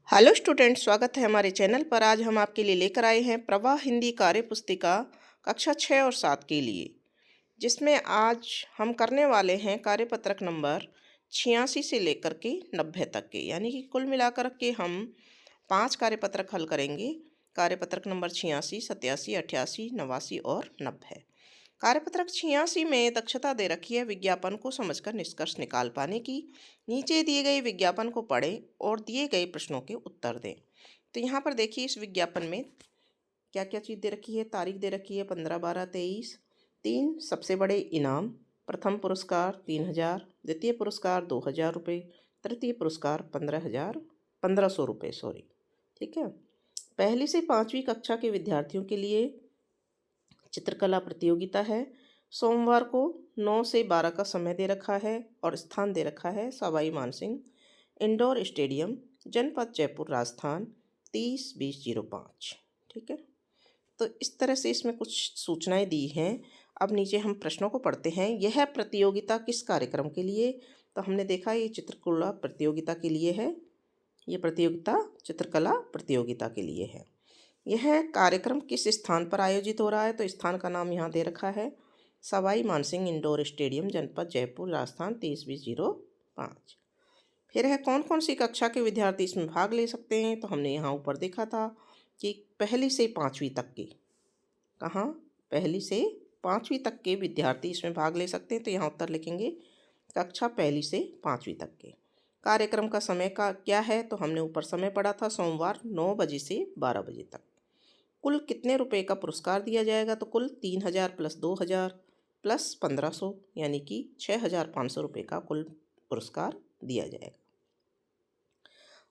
Hello student, स्वागत है हमारे चैनल पर। आज हम आपके लिए लेकर आए हैं प्रवाह हिंदी कार्य पुस्तिका कक्षा 6 और 7 के लिए, जिसमें आज हम करने वाले हैं कार्यपत्रक नंबर 86 से लेकर के 90 तक के, यानी कि कुल मिलाकर के हम 5 कार्यपत्रक हल करेंगे। कार्यपत्रक नंबर 86, 87, 88, 89 और 90। कार्यपत्रक 86 में दक्षता दे रखी है विज्ञापन को समझकर निष्कर्ष निकाल पाने की। नीचे दिए गए विज्ञापन को पढ़ें और दिए गए प्रश्नों के उत्तर दें। तो यहाँ पर देखिए, इस विज्ञापन में क्या क्या चीज़ दे रखी है। तारीख दे रखी है 15/12/23। 3 सबसे बड़े इनाम। प्रथम पुरस्कार 3000, द्वितीय पुरस्कार 2000 रुपये, तृतीय पुरस्कार 1500 रुपये, सॉरी, ठीक है। पहली से 5वीं कक्षा के विद्यार्थियों के लिए चित्रकला प्रतियोगिता है। सोमवार को 9 से 12 का समय दे रखा है और स्थान दे रखा है सवाई मानसिंह इंडोर स्टेडियम, जनपद जयपुर, राजस्थान 30-20-05, ठीक है। तो इस तरह से इसमें कुछ सूचनाएं दी हैं। अब नीचे हम प्रश्नों को पढ़ते हैं। यह प्रतियोगिता किस कार्यक्रम के लिए? तो हमने देखा ये चित्रकला प्रतियोगिता के लिए है। ये प्रतियोगिता चित्रकला प्रतियोगिता के लिए है। यह कार्यक्रम किस स्थान पर आयोजित हो रहा है? तो स्थान का नाम यहाँ दे रखा है सवाई मानसिंह इंडोर स्टेडियम, जनपद जयपुर, राजस्थान 30-20-05। फिर है कौन कौन सी कक्षा के विद्यार्थी इसमें भाग ले सकते हैं? तो हमने यहाँ ऊपर देखा था कि पहली से 5वीं तक के, कहाँ, पहली से 5वीं तक के विद्यार्थी इसमें भाग ले सकते हैं। तो यहाँ उत्तर लिखेंगे कक्षा पहली से 5वीं तक के। कार्यक्रम का समय का क्या है? तो हमने ऊपर समय पढ़ा था सोमवार 9 बजे से 12 बजे तक। कुल कितने रुपए का पुरस्कार दिया जाएगा? तो कुल 3000 प्लस 2000 प्लस 1500, यानी कि 6500 रुपये का कुल पुरस्कार दिया जाएगा।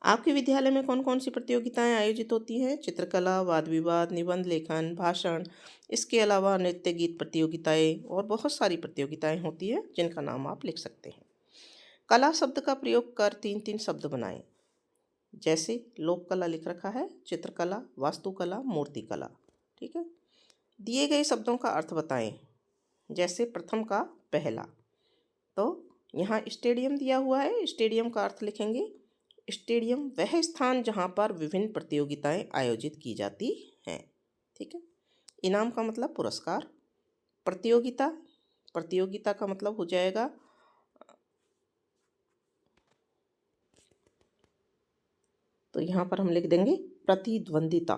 आपके विद्यालय में कौन कौन सी प्रतियोगिताएं आयोजित होती हैं? चित्रकला, वाद विवाद, निबंध लेखन, भाषण, इसके अलावा नृत्य गीत प्रतियोगिताएं और बहुत सारी प्रतियोगिताएं होती हैं जिनका नाम आप लिख सकते हैं। कला शब्द का प्रयोग कर 3-3 शब्द बनाएं। जैसे लोक कला लिख रखा है, चित्रकला, वास्तुकला, मूर्तिकला, ठीक है। दिए गए शब्दों का अर्थ बताएं। जैसे प्रथम का पहला, तो यहाँ स्टेडियम दिया हुआ है, स्टेडियम का अर्थ लिखेंगे स्टेडियम वह स्थान जहाँ पर विभिन्न प्रतियोगिताएं आयोजित की जाती हैं, ठीक है। इनाम का मतलब पुरस्कार। प्रतियोगिता, प्रतियोगिता का मतलब हो जाएगा तो यहाँ पर हम लिख देंगे प्रतिद्वंदिता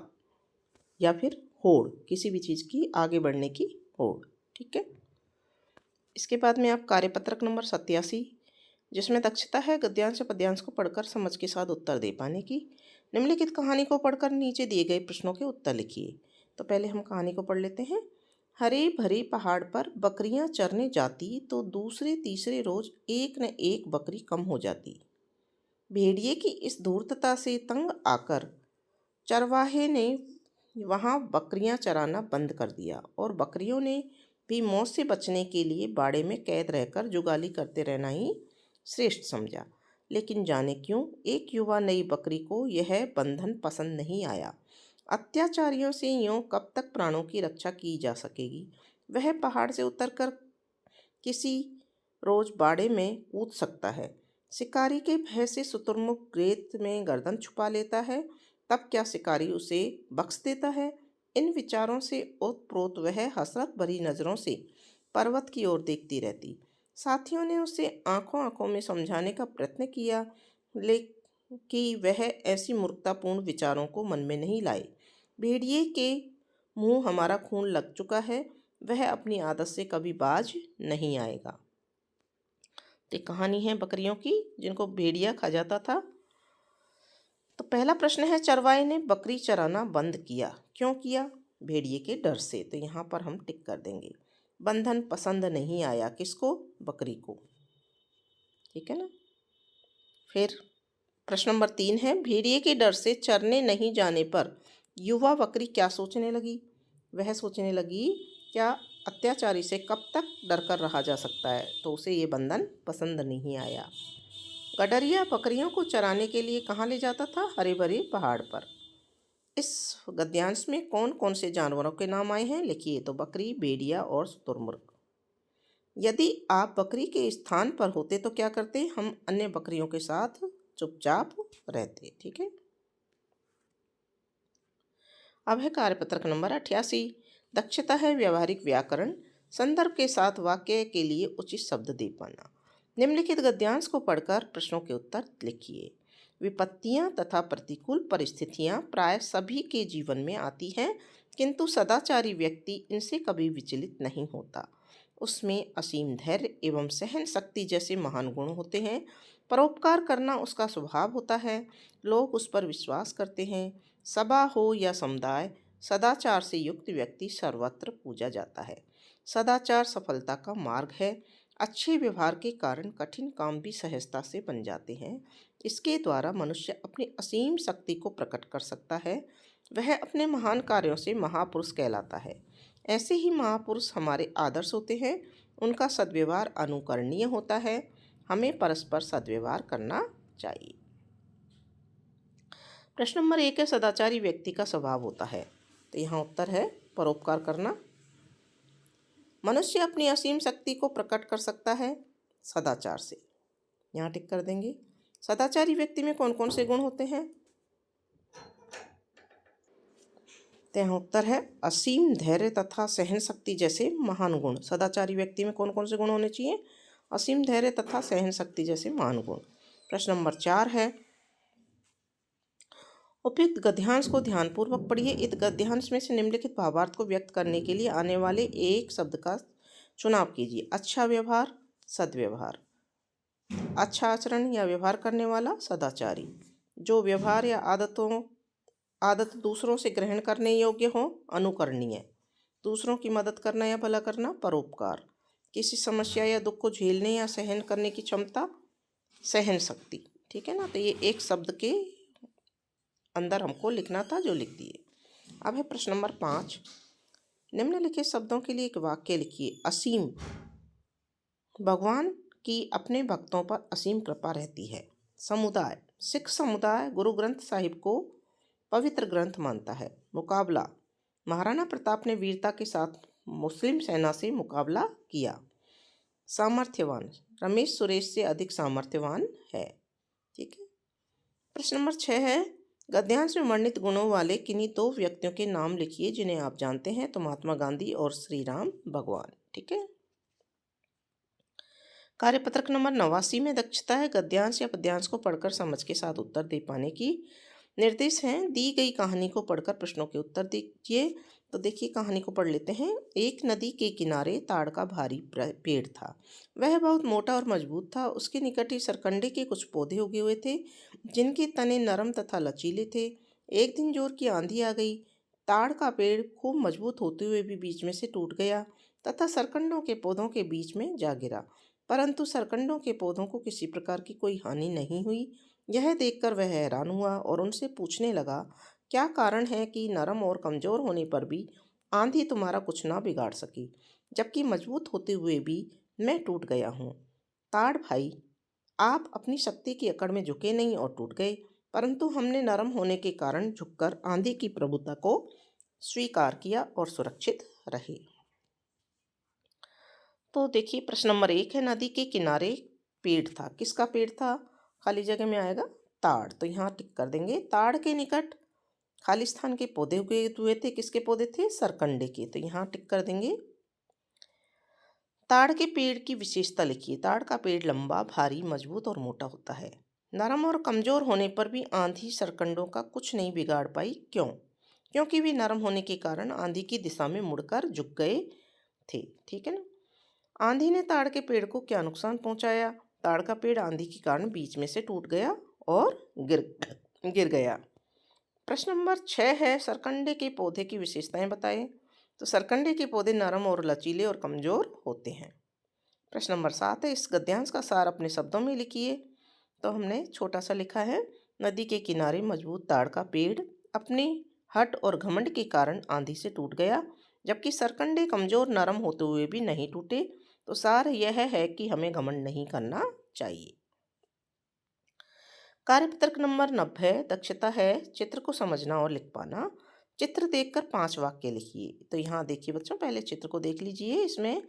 या फिर होड़, किसी भी चीज़ की आगे बढ़ने की होड़, ठीक है। इसके बाद में आप कार्यपत्रक नंबर 87, जिसमें दक्षता है गद्यांश या पद्यांश को पढ़कर समझ के साथ उत्तर दे पाने की। निम्नलिखित कहानी को पढ़कर नीचे दिए गए प्रश्नों के उत्तर लिखिए। तो पहले हम कहानी को पढ़ लेते हैं। हरे भरे पहाड़ पर बकरियां चरने जाती तो दूसरे तीसरे रोज एक न एक बकरी कम हो जाती। भेड़िए की इस धूर्तता से तंग आकर चरवाहे ने वहां बकरियां चराना बंद कर दिया और बकरियों ने भी मौत से बचने के लिए बाड़े में कैद रहकर जुगाली करते रहना ही श्रेष्ठ समझा। लेकिन जाने क्यों एक युवा नई बकरी को यह बंधन पसंद नहीं आया। अत्याचारियों से यूं कब तक प्राणों की रक्षा की जा सकेगी। वह पहाड़ से उतरकर किसी रोज बाड़े में कूद सकता है। शिकारी के भय से शुतुरमुर्ग रेत में गर्दन छुपा लेता है, तब क्या शिकारी उसे बख्श देता है? इन विचारों से ओतप्रोत वह हसरत भरी नज़रों से पर्वत की ओर देखती रहती। साथियों ने उसे आंखों आंखों में समझाने का प्रयत्न किया, लेकिन वह ऐसी मूर्खतापूर्ण विचारों को मन में नहीं लाए। भेड़िए के मुंह हमारा खून लग चुका है, वह अपनी आदत से कभी बाज नहीं आएगा। तो कहानी है बकरियों की जिनको भेड़िया खा जाता था। तो पहला प्रश्न है, चरवाहे ने बकरी चराना बंद किया, क्यों किया? भेड़िए के डर से। तो यहाँ पर हम टिक कर देंगे। बंधन पसंद नहीं आया, किसको? बकरी को, ठीक है ना। फिर प्रश्न नंबर 3 है, भेड़िए के डर से चरने नहीं जाने पर युवा बकरी क्या सोचने लगी? वह सोचने लगी क्या अत्याचारी से कब तक डर कर रहा जा सकता है। तो उसे ये बंधन पसंद नहीं आया। गडरिया बकरियों को चराने के लिए कहाँ ले जाता था? हरे भरे पहाड़ पर। इस गद्यांश में कौन कौन से जानवरों के नाम आए हैं? लिखिए। तो बकरी, भेड़िया और शुतुरमुर्ग। यदि आप बकरी के स्थान पर होते तो क्या करते? हम अन्य बकरियों के साथ चुपचाप रहते, ठीक है। अब है कार्यपत्रक नंबर 88। दक्षता है व्यवहारिक व्याकरण, संदर्भ के साथ वाक्य के लिए उचित शब्द दे पाना। निम्नलिखित गद्यांश को पढ़कर प्रश्नों के उत्तर लिखिए। विपत्तियां तथा प्रतिकूल परिस्थितियां प्राय सभी के जीवन में आती हैं, किंतु सदाचारी व्यक्ति इनसे कभी विचलित नहीं होता। उसमें असीम धैर्य एवं सहन शक्ति जैसे महान गुण होते हैं। परोपकार करना उसका स्वभाव होता है। लोग उस पर विश्वास करते हैं। सभा हो या समुदाय, सदाचार से युक्त व्यक्ति सर्वत्र पूजा जाता है। सदाचार सफलता का मार्ग है। अच्छे व्यवहार के कारण कठिन काम भी सहजता से बन जाते हैं। इसके द्वारा मनुष्य अपनी असीम शक्ति को प्रकट कर सकता है। वह अपने महान कार्यों से महापुरुष कहलाता है। ऐसे ही महापुरुष हमारे आदर्श होते हैं। उनका सद्व्यवहार अनुकरणीय होता है। हमें परस्पर सद्व्यवहार करना चाहिए। प्रश्न नंबर 1 है, सदाचारी व्यक्ति का स्वभाव होता है। तो यहाँ उत्तर है परोपकार करना। मनुष्य अपनी असीम शक्ति को प्रकट कर सकता है सदाचार से। यहाँ टिक कर देंगे। सदाचारी व्यक्ति में कौन कौन से गुण होते हैं? तो यहाँ उत्तर है असीम धैर्य तथा सहन शक्ति जैसे महान गुण। सदाचारी व्यक्ति में कौन कौन से गुण होने चाहिए? असीम धैर्य तथा सहन शक्ति जैसे महान गुण। प्रश्न नंबर 4 है, उपयुक्त गद्यांश को ध्यानपूर्वक पढ़िए। इस गद्यांश में से निम्नलिखित भावार्थ को व्यक्त करने के लिए आने वाले एक शब्द का चुनाव कीजिए। अच्छा व्यवहार, सद्व्यवहार। अच्छा आचरण या व्यवहार करने वाला, सदाचारी। जो व्यवहार या आदत दूसरों से ग्रहण करने योग्य हो, अनुकरणीय। दूसरों की मदद करना या भला करना, परोपकार। किसी समस्या या दुख को झेलने या सहन करने की क्षमता, सहन शक्ति। ठीक है ना। तो ये एक शब्द के अंदर हमको लिखना था, जो लिख दिए। अब है प्रश्न नंबर 5। निम्नलिखित शब्दों के लिए एक वाक्य लिखिए। असीम, भगवान की अपने भक्तों पर असीम कृपा रहती है। समुदाय, सिख समुदाय गुरु ग्रंथ साहिब को पवित्र ग्रंथ मानता है। मुकाबला, महाराणा प्रताप ने वीरता के साथ मुस्लिम सेना से मुकाबला किया। सामर्थ्यवान, रमेश सुरेश से अधिक सामर्थ्यवान है। ठीक है। प्रश्न नंबर 6 है, गद्यांश में वर्णित गुणों वाले किन्हीं दो व्यक्तियों के नाम लिखिए जिन्हें आप जानते हैं। तो महात्मा गांधी और श्री राम भगवान। ठीक है। कार्यपत्रक नंबर 89 में दक्षता है गद्यांश या पद्यांश को पढ़कर समझ के साथ उत्तर दे पाने की। निर्देश हैं, दी गई कहानी को पढ़कर प्रश्नों के उत्तर दीजिए। तो देखिए कहानी को पढ़ लेते हैं। एक नदी के किनारे ताड़ का भारी पेड़ था। वह बहुत मोटा और मजबूत था। उसके निकट ही सरकंडे के कुछ पौधे उगे हुए थे, जिनके तने नरम तथा लचीले थे। एक दिन जोर की आंधी आ गई। ताड़ का पेड़ खूब मजबूत होते हुए भी बीच में से टूट गया तथा सरकंडों के पौधों के बीच में जा गिरा। परंतु सरकंडों के पौधों को किसी प्रकार की कोई हानि नहीं हुई। यह देखकर वह हैरान हुआ और उनसे पूछने लगा, क्या कारण है कि नरम और कमजोर होने पर भी आंधी तुम्हारा कुछ ना बिगाड़ सकी, जबकि मजबूत होते हुए भी मैं टूट गया हूँ। ताड़ भाई, आप अपनी शक्ति की अकड़ में झुके नहीं और टूट गए, परंतु हमने नरम होने के कारण झुककर आंधी की प्रभुता को स्वीकार किया और सुरक्षित रहे। तो देखिए प्रश्न नंबर 1 है, नदी के किनारे पेड़ था। किसका पेड़ था? खाली जगह में आएगा ताड़। तो यहाँ टिक कर देंगे। ताड़ के निकट खाली स्थान के पौधे उगे हुए थे। किसके पौधे थे? सरकंडे के। तो यहाँ टिक कर देंगे। ताड़ के पेड़ की विशेषता लिखिए। ताड़ का पेड़ लंबा, भारी, मजबूत और मोटा होता है। नरम और कमजोर होने पर भी आंधी सरकंडों का कुछ नहीं बिगाड़ पाई। क्यों? क्योंकि वे नरम होने के कारण आंधी की दिशा में मुड़कर झुक गए थे। ठीक है ना। आंधी ने ताड़ के पेड़ को क्या नुकसान पहुंचाया? ताड़ का पेड़ आंधी के कारण बीच में से टूट गया और गिर गया। प्रश्न नंबर 6 है, सरकंडे के पौधे की विशेषताएं बताएं। तो सरकंडे के पौधे नरम और लचीले और कमजोर होते हैं। प्रश्न नंबर 7 है, इस गद्यांश का सार अपने शब्दों में लिखिए। तो हमने छोटा सा लिखा है, नदी के किनारे मजबूत ताड़ का पेड़ अपनी हट और घमंड के कारण आंधी से टूट गया, जबकि सरकंडे कमजोर नरम होते हुए भी नहीं टूटे। तो सार यह है कि हमें घमंड नहीं करना चाहिए। कार्यपत्रक नंबर 90, दक्षता है चित्र को समझना और लिख पाना। चित्र देखकर 5 वाक्य लिखिए। तो यहाँ देखिए बच्चों, पहले चित्र को देख लीजिए। इसमें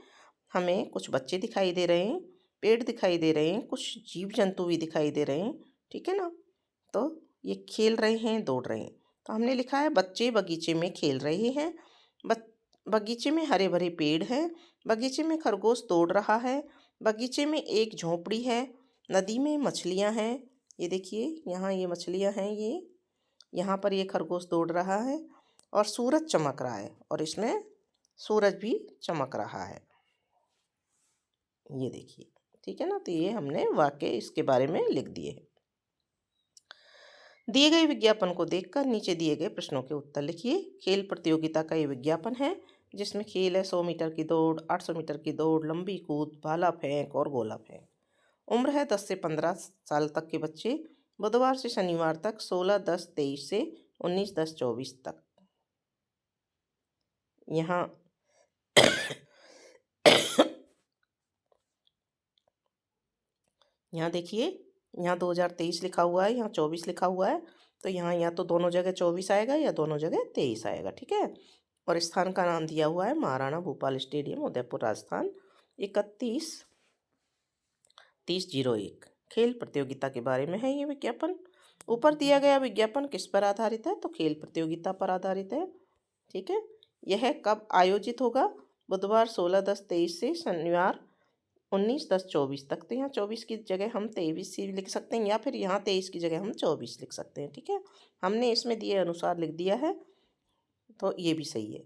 हमें कुछ बच्चे दिखाई दे रहे हैं, पेड़ दिखाई दे रहे हैं, कुछ जीव जंतु भी दिखाई दे रहे हैं। ठीक है ना। तो ये खेल रहे हैं, दौड़ रहे हैं। तो हमने लिखा है बच्चे बगीचे में खेल रहे हैं। बगीचे में हरे भरे पेड़ हैं। बगीचे में खरगोश दौड़ रहा है। बगीचे में एक झोंपड़ी है। नदी में मछलियाँ हैं। ये देखिए यहाँ ये मछलियाँ हैं, ये यहाँ पर ये खरगोश दौड़ रहा है और सूरज चमक रहा है और इसमें सूरज भी चमक रहा है, ये देखिए। ठीक है ना, तो ये हमने वाक्य इसके बारे में लिख दिए हैं। दिए गए विज्ञापन को देखकर नीचे दिए गए प्रश्नों के उत्तर लिखिए। खेल प्रतियोगिता का ये विज्ञापन है जिसमें खेल है 100 मीटर की दौड़, 800 मीटर की दौड़, लंबी कूद, भाला फेंक और गोला फेंक। उम्र है 10 से 15 साल तक के बच्चे। बुधवार से शनिवार तक 16-10-23 से 19-10-24 तक। यहाँ यहाँ देखिए, यहाँ 2023 लिखा हुआ है, यहाँ 24 लिखा हुआ है, तो यहाँ या तो दोनों जगह 24 आएगा या दोनों जगह 23 आएगा। ठीक है। और स्थान का नाम दिया हुआ है महाराणा भूपाल स्टेडियम, उदयपुर, राजस्थान, 31/30/01। खेल प्रतियोगिता के बारे में है ये विज्ञापन। ऊपर दिया गया विज्ञापन किस पर आधारित है? तो खेल प्रतियोगिता पर आधारित है। ठीक है। यह कब आयोजित होगा? बुधवार 16-10-23 से शनिवार 19-10-24 तक। तो यहाँ 24 की जगह हम 23 ही लिख सकते हैं, या फिर यहाँ 23 की जगह हम 24 लिख सकते हैं। ठीक है, हमने इसमें दिए अनुसार लिख दिया है, तो ये भी सही है।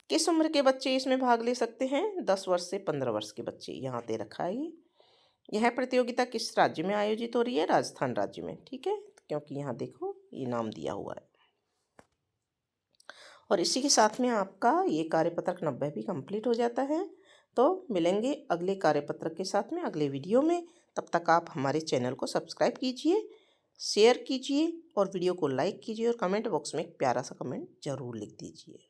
किस उम्र के बच्चे इसमें भाग ले सकते हैं? 10 वर्ष से 15 वर्ष के बच्चे, यहाँ दे रखा है ये। यह प्रतियोगिता किस राज्य में आयोजित हो रही है? राजस्थान राज्य में। ठीक है, क्योंकि यहाँ देखो ये नाम दिया हुआ है। और इसी के साथ में आपका ये कार्यपत्रक 90 भी कंप्लीट हो जाता है। तो मिलेंगे अगले कार्यपत्रक के साथ में अगले वीडियो में। तब तक आप हमारे चैनल को सब्सक्राइब कीजिए, शेयर कीजिए और वीडियो को लाइक कीजिए और कमेंट बॉक्स में एक प्यारा सा कमेंट ज़रूर लिख दीजिए।